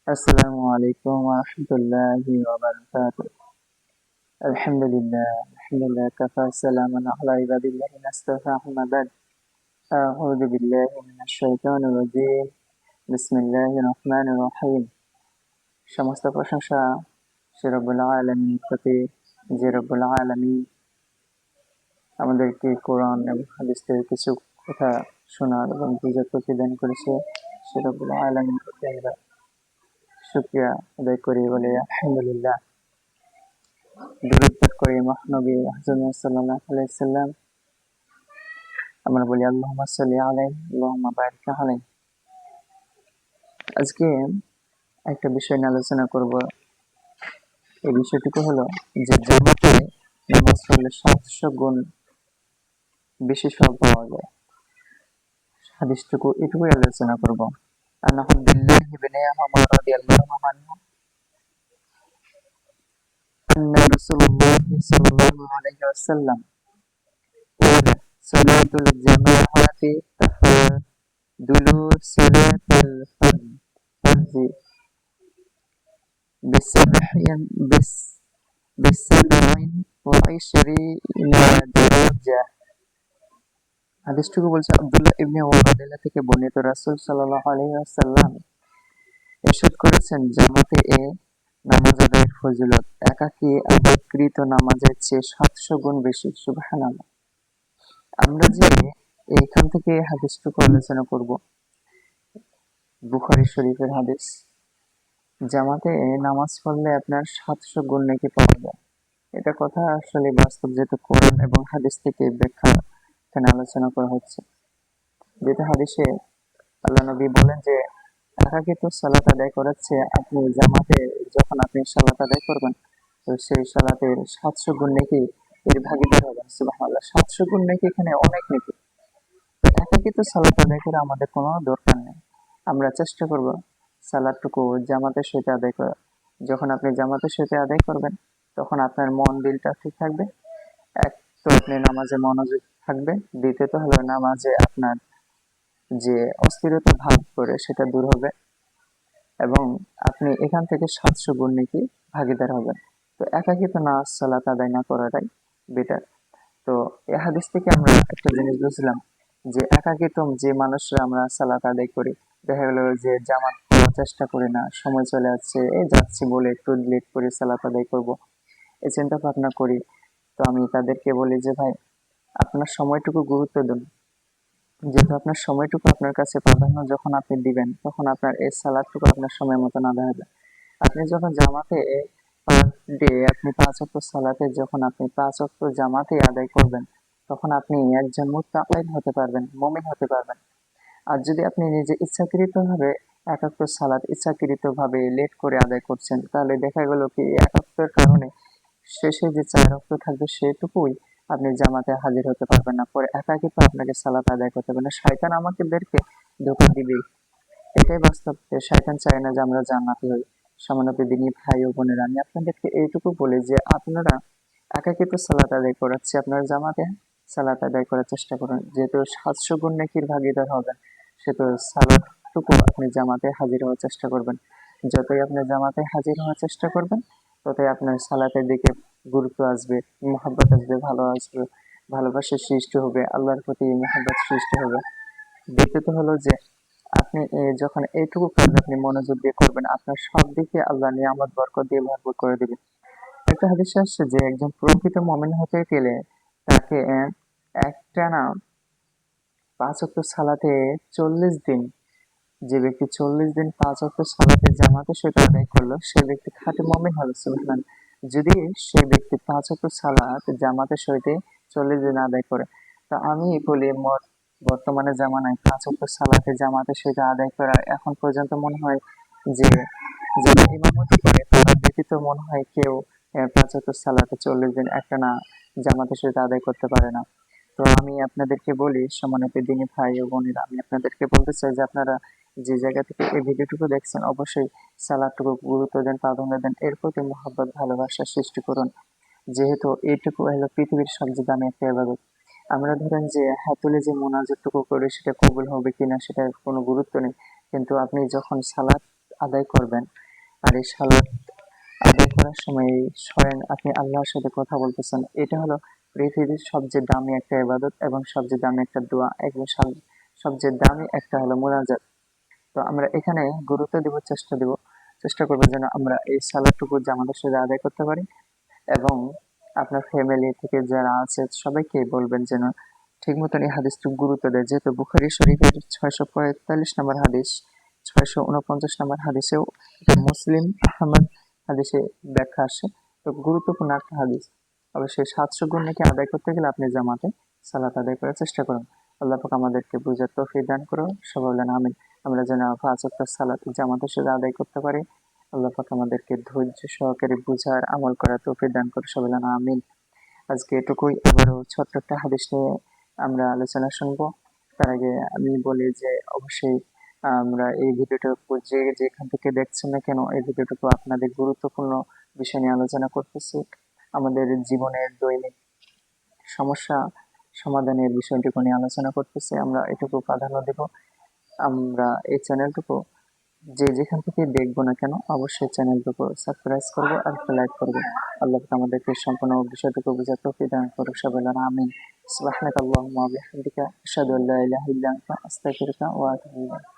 السلام عليكم ورحمة الله وبركاته. الحمد لله كفى سلام على عباد الله اصطفى أما بعد. أعوذ بالله من الشيطان الرجيم. بسم الله الرحمن الرحيم. সমস্ত প্রশংসা সে রব্বুল আলামিনের প্রতি, যে রব্বুল আলামিন আমাদেরকে কোরআন এবং হাদিস থেকে কিছু কথা শোনার এবং বুঝার প্রতিদান করেছে। সে রব্বুল আলামিনের প্রতি আমরা শুকরিয়া আদায় করি বলে আলহামদুলিল্লাহ। দুরূদ পাঠ করি মহানবী হযরত সাল্লাল্লাহু আলাইহি ওয়াসাল্লাম। আমরা বলি আল্লাহুম্মা সাল্লি আলাইহি আল্লাহুম্মা বারিক আলাইহি। আজকে একটা বিষয় নিয়ে আলোচনা করব। এই বিষয়টুকু হলো যে জামাতে নামাজ পড়লে 700 গুণ বেশি সওয়াব পাওয়া যায়। হাদিসটুকু এটুকুই আলোচনা করব। আন আব্দুল্লাহ ইবনে উমর রাদিয়াল্লাহু আনহু আন্না রাসূলুল্লাহ সাল্লাল্লাহু আলাইহি ওয়াসাল্লাম قال صلاة الجماعة تعادل صلاة الفرد بسبع وعشرين درجة। হাদিসটুকু বলছে আব্দুল্লাহ ইবনে উমর রাদিয়াল্লাহু থেকে বর্ণিত। রাসূল সাল্লাল্লাহু আলাইহি ওয়াসাল্লাম ইরশাদ করেছেন, জামাতে নামাজ আদায়ের ফজিলত একাকী আদায়কৃত নামাজের চেয়ে 700 গুণ বেশি। সুবহানাল্লাহ। আমরা যে এইখান থেকে হাদিসটুকু আলোচনা করব, বুখারী শরীফের হাদিস। জামাতে নামাজ পড়লে আপনার 700 গুণ নাকি পাওয়া যায়। এটা কথা আসলে বাস্তব, যেহেতু কোরআন এবং হাদিস থেকে ব্যাখ্যা এখানে আলোচনা করা হচ্ছে। যেটা হাদিসে আল্লাহ নবী বলেন যে একাকিত্ব সালাত আদায় করাচ্ছে, আপনি জামাতে যখন আপনি সালাত আদায় করবেন তো সেই সালাতের 700 গুণ নাকি এর ভাগীদার হবেন। সুবহানাল্লাহ। 700 গুণ নাকি এখানে অনেক নাকি। তো একাকিত্ব সালাত আদায় করে আমাদের কোনো দরকার নেই। আমরা চেষ্টা করব সালাতটুকু জামাতের সাথে আদায় করা। যখন আপনি জামাতের সাথে আদায় করবেন তখন আপনার মন দিলটা ঠিক থাকবে। এক তো আপনি নামাজে মনোযোগ থাকবে, দ্বিতীয়ত হলো নামাজে আপনার যে অস্থিরতা ভাব করে সেটা দূর হবে এবং আপনি এখান থেকে 700 গুণ নাকি ভাগীদার হবেন। তো একাকিত্ব নামাজ সালাত আদায় না করাটাই বেটার। তো এই হাদিস থেকে আমরা একটা জিনিস বুঝলাম যে একাকিত্ব যে মানুষরা আমরা সালাত আদায় করি, দেখা গেল যে জামাত পড়ার চেষ্টা করি না, সময় চলে যাচ্ছে, এই যাচ্ছি বলে একটু লেট করে সালাত আদায় করব, এই চিন্তা ভাবনা করি। তো আমি তাদেরকে বলি যে ভাই, আপনার সময়টুকু গুরুত্ব দিন। যেহেতু আপনার সময়টুকু আপনার কাছে প্রাধান্য যখন আপনি দিবেন, তখন আপনার এই সালাদটুকু আপনার সময় মতন আদায় হবে। আপনি যখন জামাতে পার ডে আপনি 5 ওয়াক্ত সালাতে যখন আপনি 5 ওয়াক্ত জামাতে আদায় করবেন, তখন আপনি একজন মুত্তাকিন হতে পারবেন, মুমিন হতে পারবেন। আর যদি আপনি নিজে ইচ্ছাকৃতভাবে এক ওয়াক্ত সালাত ইচ্ছাকৃতভাবে লেট করে আদায় করছেন, তাহলে দেখা গেল কি এক ওয়াক্তের কারণে শেষে যে 4 ওয়াক্ত থাকবে সেটুকুই আপনি জামাতে হাজির হতে পারবেন না। পরে একাকিত্ব আপনাকে সালাত আদায় করতে হবে না। শয়তান আমাদেরকে ধোঁকা দিবেই, এটাই বাস্তব। শয়তান চায় না যে আমরা জান্নাতি হই। সামান্য দিনী ভাই ও বোনেরা, আমি আপনাদেরকে এইটুকু বলি যে আপনারা একাকিত্ব সালাত আদায় করাচ্ছি, আপনারা জামাতে সালাত আদায় করার চেষ্টা করুন। যেহেতু 700 গুণ নেকির ভাগীদার হবেন, সেহেতু সালাতটুকু আপনি জামাতে হাজির হওয়ার চেষ্টা করবেন। যতই আপনি জামাতে হাজির হওয়ার চেষ্টা করবেন, ততই আপনার সালাতের দিকে গুরুত্ব আসবে, মহব্বত আসবে, ভালোবাসা সৃষ্টি হবে, আল্লাহর প্রতি মহব্বত সৃষ্টি হবে। দ্বিতীয়ত হলো যে আপনি যখন এইটুকু কাজ আপনি মনোযোগ দিয়ে করবেন, আপনার সব দিকে আল্লাহ নিয়ামত বরকত দিয়ে ভরপুর করে দিবেন। একটা হাদিসে আসছে যে একজন প্রকৃত মুমিন হতে গেলে তাকে একটানা 5 ওয়াক্ত সালাতে 40 দিন, যে ব্যক্তি 40 দিন 5 ওয়াক্ত সালাতে জামাতের সাথে আদায় করলো, সে ব্যক্তি খাঁটি মুমিন হবে। সুবহানাল্লাহ। যদি সে ব্যক্তি 5 ওয়াক্ত সালাত জামাতের সাথে 40 দিন আদায় করে, তা আমি বলি বর্তমানে জামানায় 5 ওয়াক্ত সালাতে জামাতের সাথে আদায় করা এখন পর্যন্ত মনে হয় যে যারা ইমামতি করে তারা ব্যতীত মনে হয় কেউ 5 ওয়াক্ত সালাতে 40 দিন একটানা জামাতের সাথে আদায় করতে পারে না। তো আমি আপনাদেরকে বলি, সম্মানিত দিনী ভাই ও বোনেরা, আমি আপনাদেরকে বলতে চাই যে আপনারা যে জায়গা থেকে এই ভিডিওটুকু দেখছেন, অবশ্যই সালাদটুকু গুরুত্ব দেন, প্রাধান্য দেন, এর প্রতি মহব্বত ভালোবাসা সৃষ্টি করুন। যেহেতু এইটুকু হলো পৃথিবীর সবচেয়ে দামি একটা ইবাদত। আমরা ধরেন যে হাত তুলে যে মোনাজাতটুকু করি সেটা কবুল হবে কিনা সেটার কোনো গুরুত্ব নেই, কিন্তু আপনি যখন সালাত আদায় করবেন। আর এই সালাত আদায় করার সময় স্বয়ং আপনি আল্লাহর সাথে কথা বলতেছেন। এটা হলো পৃথিবীর সবচেয়ে দামি একটা ইবাদত এবং সবচেয়ে দামি একটা দোয়া এবং সবচেয়ে দামি একটা হলো মুনাজাত। তো আমরা এখানে গুরুত্ব দিব, চেষ্টা করবো যেন আমরা এই সালাদটুকু জামাতের সাথে আদায় করতে পারি। এবং আপনার ফ্যামিলি থেকে যারা আছে সবাইকে বলবেন যেন ঠিক মতন এই হাদিসটুকু গুরুত্ব দেয়, যেহেতু বুখারী শরীফের 645 নম্বর হাদিস, 649 নম্বর হাদিসেও, মুসলিম আহমদ হাদিসে ব্যাখ্যা আসে। তো গুরুত্বপূর্ণ একটা হাদিস। অবশ্যই 700 গুণ নাকি আদায় করতে গেলে আপনি জামাতে সালাত আদায় করার চেষ্টা করুন। আল্লাহ পাক আমাদেরকে বুঝার তৌফিক দান করুন। সবাই বলেন আমিন। আমরা যেন 5 ওয়াক্ত সালাত জামাতের সাথে আদায় করতে পারি। আল্লাহ পাক আমাদেরকে ধৈর্য সহকারে বুঝার আমল করার তৌফিক দান করে। সবাই বলেন আমিন। আজকে এটুকুই। আবারও ছোট্ট একটা হাদিস নিয়ে আমরা আলোচনা শুনবো। তার আগে আমি বলি যে অবশ্যই আমরা এই ভিডিওটুকু যেখান থেকে দেখছেন না কেন, এই ভিডিওটুকু আপনাদের গুরুত্বপূর্ণ বিষয় নিয়ে আলোচনা করতেছি। আমাদের জীবনের দৈনিক সমস্যা সমাধানের বিষয়টুকু নিয়ে আলোচনা করতেছি। আমরা এটুকু প্রাধান্য দেব। আমরা এই চ্যানেলটুকু যেখান থেকে দেখবো না কেন অবশ্যই চ্যানেলটুকু সাবস্ক্রাইব করবো আর লাইক করবো। আল্লাহ পাক আমাদেরকে সম্পূর্ণ বিষয়টুকু বুঝার তৌফিক দান করুক। সবাই বলেন আমিন। সুবহানাকাল্লাহুম্মা ওয়া বিহামদিকা আশহাদু আল্লা ইলাহা ইল্লা আনতা আস্তাগফিরুকা ওয়া আতুবু ইলাইক।